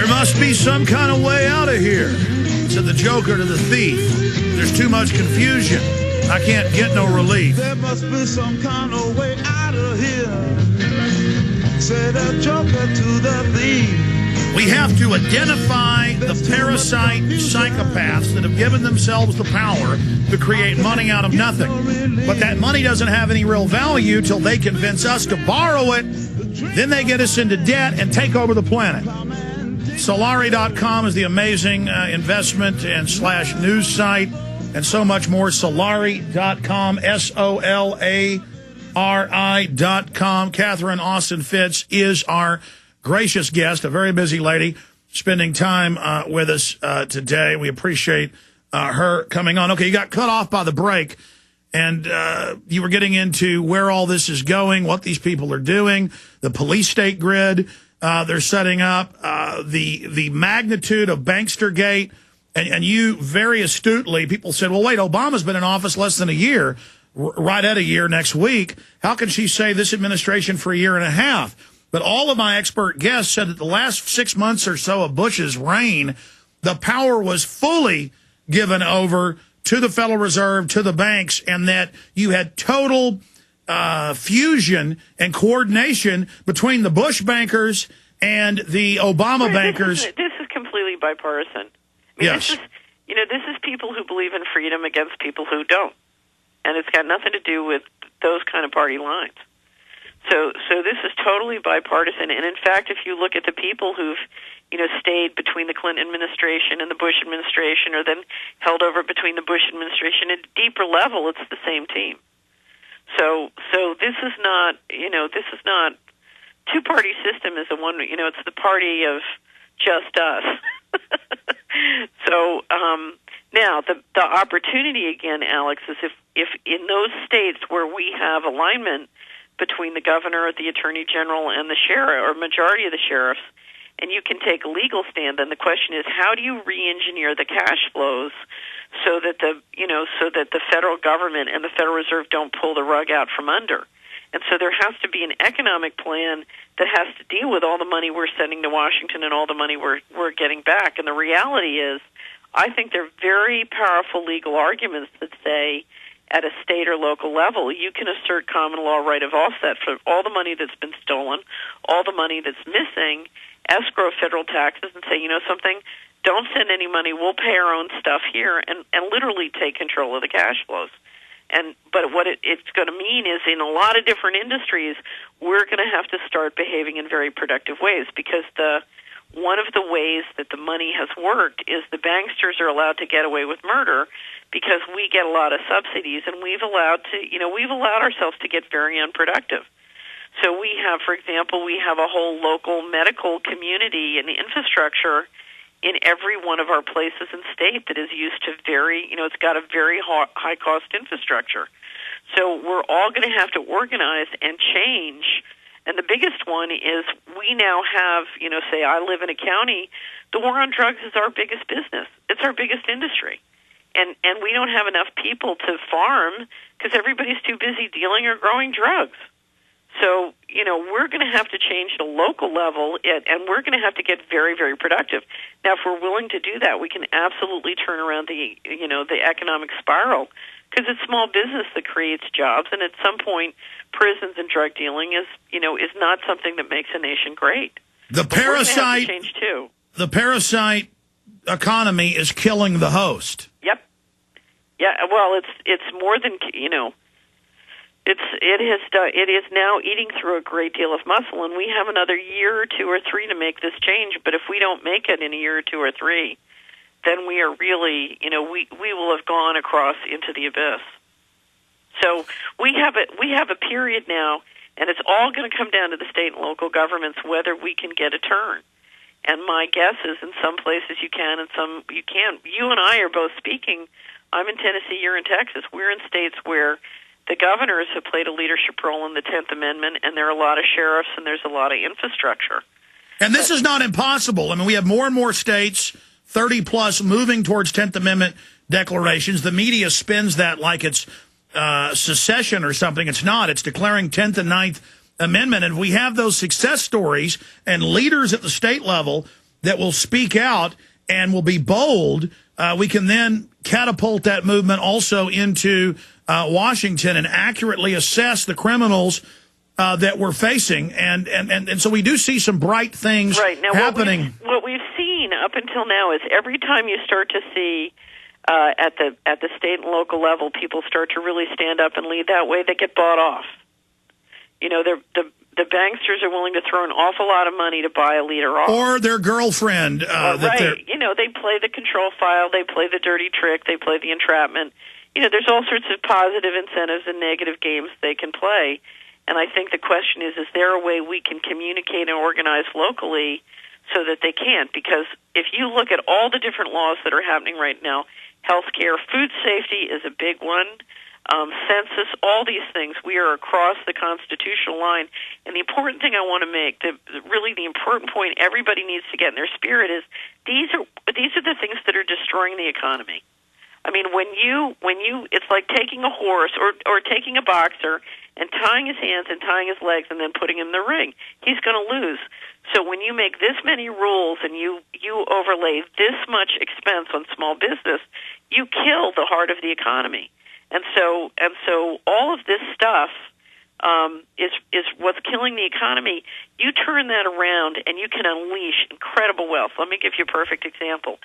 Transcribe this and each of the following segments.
There must be some kind of way out of here, said the Joker to the thief. There's too much confusion. I can't get no relief. There must be some kind of way out of here, said the Joker to the thief. We have to identify the parasite psychopaths that have given themselves the power to create money out of nothing. But that money doesn't have any real value till they convince us to borrow it. Then they get us into debt and take over the planet. Solari.com is the amazing investment and / news site and so much more. Solari.com, SOLARI.com. Catherine Austin Fitz is our gracious guest, a very busy lady, spending time with us today. We appreciate her coming on. Okay, you got cut off by the break, and you were getting into where all this is going, what these people are doing, the police state grid they're setting up, the magnitude of Bankstergate, and you very astutely, people said, well, wait, Obama's been in office less than a year, right at a year next week. How can she say this administration for a year and a half? But all of my expert guests said that the last 6 months or so of Bush's reign, the power was fully given over to the Federal Reserve, to the banks, and that you had total fusion and coordination between the Bush bankers and the Obama bankers. This is completely bipartisan. I mean, yes. This is people who believe in freedom against people who don't. And it's got nothing to do with those kind of party lines. So this is totally bipartisan. And in fact, if you look at the people who've, stayed between the Clinton administration and the Bush administration, or then held over between the Bush administration, at a deeper level, it's the same team. So this is not, two-party system is the one, it's the party of just us. So now the opportunity again, Alex, is if in those states where we have alignment between the governor, the attorney general, and the sheriff, or majority of the sheriffs, and you can take a legal stand, then the question is, how do you re-engineer the cash flows so that the federal government and the Federal Reserve don't pull the rug out from under? And so there has to be an economic plan that has to deal with all the money we're sending to Washington and all the money we're getting back. And the reality is, I think there are very powerful legal arguments that say, at a state or local level, you can assert common law right of offset for all the money that's been stolen, all the money that's missing, escrow federal taxes, and say, something, don't send any money, we'll pay our own stuff here, and literally take control of the cash flows. But what it's going to mean is, in a lot of different industries, we're going to have to start behaving in very productive ways, because one of the ways that the money has worked is the banksters are allowed to get away with murder because we get a lot of subsidies, and we've allowed ourselves to get very unproductive. So we have, for example, a whole local medical community and infrastructure in every one of our places and state that is used to it's got a very high-cost infrastructure. So we're all going to have to organize and change. And the biggest one is we now have, say I live in a county, the war on drugs is our biggest business. It's our biggest industry. And we don't have enough people to farm because everybody's too busy dealing or growing drugs. So, we're going to have to change at a local level, and we're going to have to get very, very productive. Now, if we're willing to do that, we can absolutely turn around the economic spiral, because it's small business that creates jobs, and at some point, prisons and drug dealing is not something that makes a nation great. The parasite change too. The parasite economy is killing the host. Yep. Yeah. Well, it's more than It is now eating through a great deal of muscle, and we have another year or 2 or 3 to make this change. But if we don't make it in a year or 2 or 3, then we are really, we will have gone across into the abyss. So we have a period now, and it's all going to come down to the state and local governments whether we can get a turn. And my guess is, in some places you can, and some you can't. You and I are both speaking. I'm in Tennessee, you're in Texas. We're in states where the governors have played a leadership role in the 10th Amendment, and there are a lot of sheriffs, and there's a lot of infrastructure. And this is not impossible. I mean, we have more and more states, 30-plus, moving towards 10th Amendment declarations. The media spins that like it's secession or something. It's not. It's declaring 10th and 9th Amendment. And we have those success stories and leaders at the state level that will speak out and will be bold, we can then catapult that movement also into Washington and accurately assess the criminals that we're facing. And so we do see some bright things happening. What we've seen up until now is every time you start to see at the state and local level, people start to really stand up and lead that way, they get bought off. You know, the banksters are willing to throw an awful lot of money to buy a leader off. Or their girlfriend. Right. You know, they play the control file, they play the dirty trick, they play the entrapment. You know, there's all sorts of positive incentives and negative games they can play. And I think the question is there a way we can communicate and organize locally so that they can't? Because if you look at all the different laws that are happening right now, healthcare, food safety is a big one, census, all these things, we are across the constitutional line. And the important thing I want to make, really the important point everybody needs to get in their spirit is these are the things that are destroying the economy. I mean, when you, it's like taking a horse or taking a boxer and tying his hands and tying his legs and then putting him in the ring. He's going to lose. So when you make this many rules and you overlay this much expense on small business, you kill the heart of the economy. And so all of this stuff is what's killing the economy. You turn that around and you can unleash incredible wealth. Let me give you a perfect example.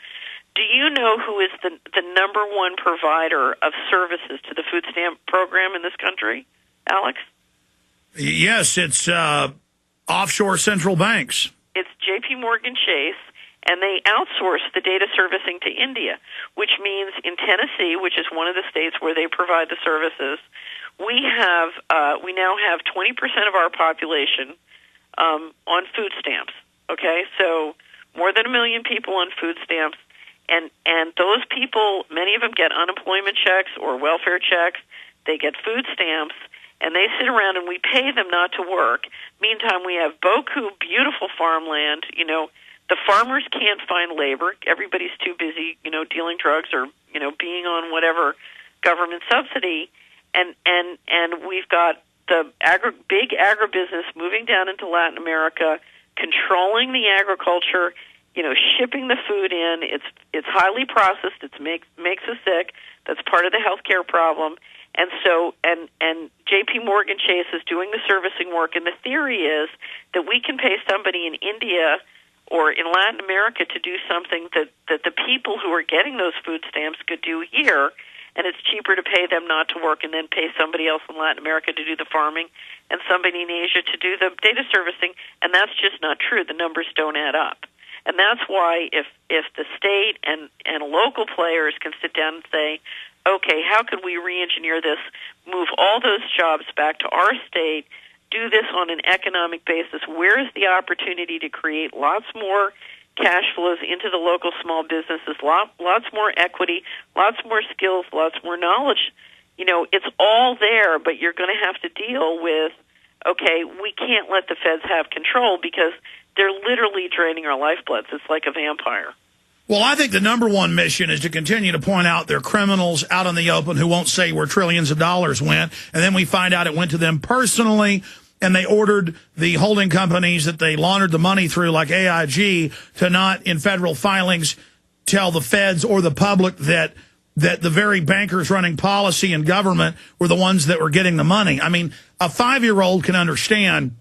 Do you know who is the number one provider of services to the food stamp program in this country, Alex? Yes, it's offshore central banks. It's J.P. Morgan Chase, and they outsource the data servicing to India, which means in Tennessee, which is one of the states where they provide the services, we now have 20% of our population on food stamps. Okay, so more than 1 million people on food stamps. And those people, many of them get unemployment checks or welfare checks. They get food stamps, and they sit around and we pay them not to work. Meantime, we have beaucoup, beautiful farmland. You know, the farmers can't find labor. Everybody's too busy, you know, dealing drugs or, you know, being on whatever government subsidy. And we've got the big agribusiness moving down into Latin America, controlling the agriculture, you know, shipping the food in. It's highly processed. It makes us sick. That's part of the healthcare problem. And so, and J.P. Morgan Chase is doing the servicing work. And the theory is that we can pay somebody in India or in Latin America to do something that the people who are getting those food stamps could do here. And it's cheaper to pay them not to work and then pay somebody else in Latin America to do the farming and somebody in Asia to do the data servicing. And that's just not true. The numbers don't add up. And that's why if the state and local players can sit down and say, okay, how could we re-engineer this, move all those jobs back to our state, do this on an economic basis, where is the opportunity to create lots more cash flows into the local small businesses, lots more equity, lots more skills, lots more knowledge. You know, it's all there, but you're going to have to deal with, okay, we can't let the feds have control because they're literally draining our lifebloods. It's like a vampire. Well, I think the number one mission is to continue to point out they're criminals out in the open who won't say where trillions of dollars went, and then we find out it went to them personally, and they ordered the holding companies that they laundered the money through, like AIG, to not, in federal filings, tell the feds or the public that the very bankers running policy and government were the ones that were getting the money. I mean, a 5-year-old can understand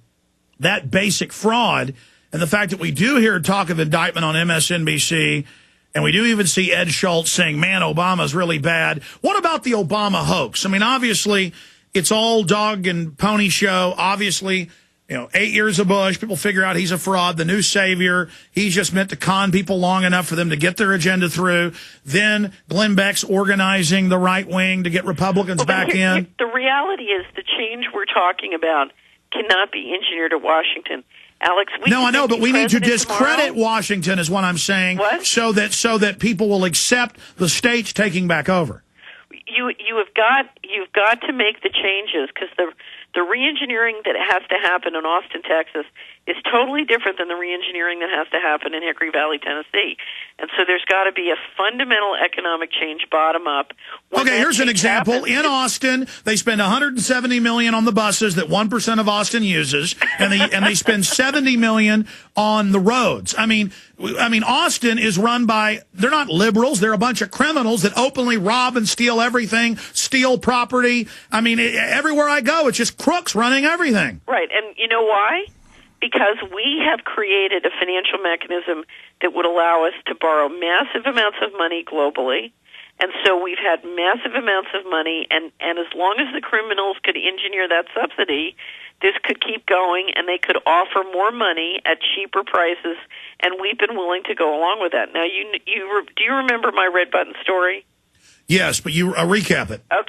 that basic fraud. And the fact that we do hear talk of indictment on MSNBC, and we do even see Ed Schultz saying, man, Obama's really bad. What about the Obama hoax? I mean, obviously, it's all dog and pony show. Obviously, you know, 8 years of Bush, people figure out he's a fraud, the new savior. He's just meant to con people long enough for them to get their agenda through. Then Glenn Beck's organizing the right wing to get Republicans back in. The reality is the change we're talking about cannot be engineered at Washington. Alex, no, I know, but we need to discredit Washington, is what I'm saying, what? so that people will accept the states taking back over. You've got to make the changes because the reengineering that has to happen in Austin, Texas, is totally different than the reengineering that has to happen in Hickory Valley, Tennessee. And so there's got to be a fundamental economic change bottom up. Okay, here's an example. In Austin, they spend $170 million on the buses that 1% of Austin uses, and they spend $70 million on the roads. I mean, Austin is run by, they're not liberals, they're a bunch of criminals that openly rob and steal everything, steal property. I mean, everywhere I go, it's just crooks running everything. Right, and you know why? Because we have created a financial mechanism that would allow us to borrow massive amounts of money globally. And so we've had massive amounts of money, and as long as the criminals could engineer that subsidy, this could keep going, and they could offer more money at cheaper prices, and we've been willing to go along with that. Now, do you remember my red button story? Yes, but you recap it. Okay.